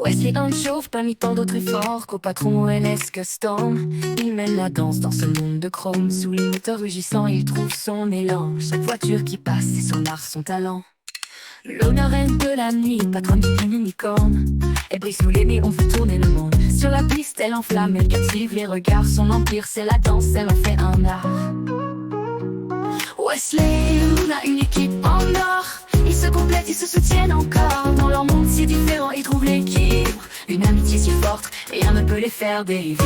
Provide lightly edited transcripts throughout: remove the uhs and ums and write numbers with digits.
Wesley un chauve parmi tant d'autres efforts qu'au patron LS Custom. Il mène la danse dans ce monde de chrome. Sous les moteurs rugissants, il trouve son élan. Chaque voiture qui passe, c'est son art, son talent. L'honneur reine de la nuit, patronne d'une unicorne. Elle brille sous les néons, fait tourner le monde. Sur la piste, elle enflamme, elle captive les regards. Son empire, c'est la danse, elle en fait un art. Wesley et Luna, une équipe en or. Ils se complètent, ils se soutiennent encore. Dans leur monde si différent, ils trouvent l'équilibre. Une amitié si forte, rien ne peut les faire dériver.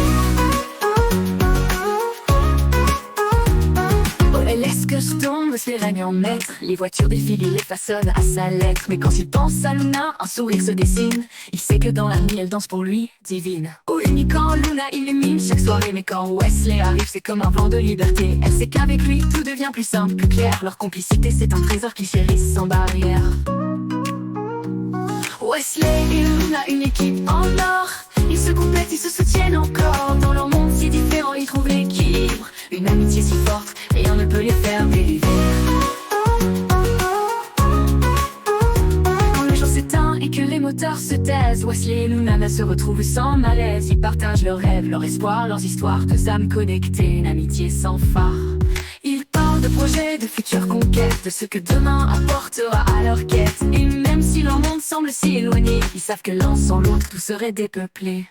OLS Custom se règne en maître. Les voitures défilent, il les façonne à sa lettre. Mais quand il pense à Luna, un sourire se dessine. Il sait que dans la nuit, elle danse pour lui, divine. Oh, uniquement Luna illumine chaque soirée. Mais quand Wesley arrive, c'est comme un vent de liberté. Elle sait qu'avec lui, tout devient plus simple, plus clair. Leur complicité, c'est un trésor qu'ils chérissent sans barrière. Wesley et Luna, une équipe en or. Ils se complètent, ils se soutiennent encore. Dans leur monde si différent, ils trouvent l'équilibre. Une amitié si forte, rien ne peut les faire dériver. Quand le jour s'éteint et que les moteurs se taisent, Wesley et Luna se retrouvent sans malaise. Ils partagent leurs rêves, leurs espoirs, leurs histoires. Deux âmes connectées, une amitié sans phare. Ils parlent de projets, de futures conquêtes, de ce que demain apportera à leur quête. Et même si leur monde semble si éloigné, ils savent que l'un sans l'autre, tout serait dépeuplé.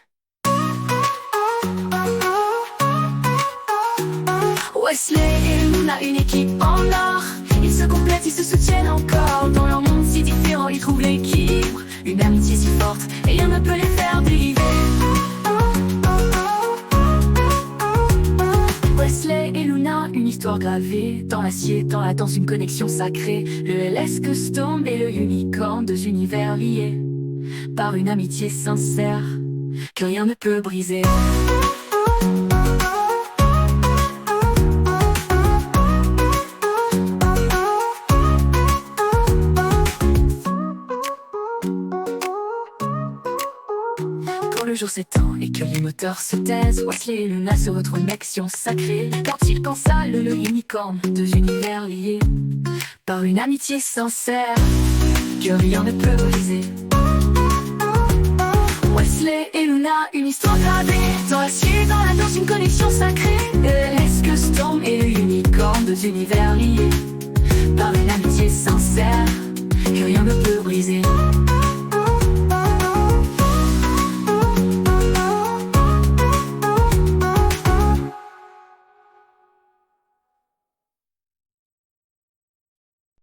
Wesley et Luna, une équipe en or. Ils se complètent, ils se soutiennent encore. Dans leur monde si différent, ils trouvent l'équilibre. Une amitié si forte, et rien ne peut les faire dériver. Wesley et Luna, une histoire gravée dans l'acier, dans la danse, une connexion sacrée. Le LS Custom et le Unicorn, deux univers liés par une amitié sincère que rien ne peut briser. Quand le jour s'étend et que les moteurs se taisent, Wesley et Luna se retrouvent une connexion sacrée. Quand ils pensent à le unicorn, deux univers liés par une amitié sincère que rien ne peut briser. Wesley et Luna, une histoire gravée dans l'acier, dans la danse, une connexion sacrée. LS Custom et le unicorn, deux univers liés par une amitié sincère que rien ne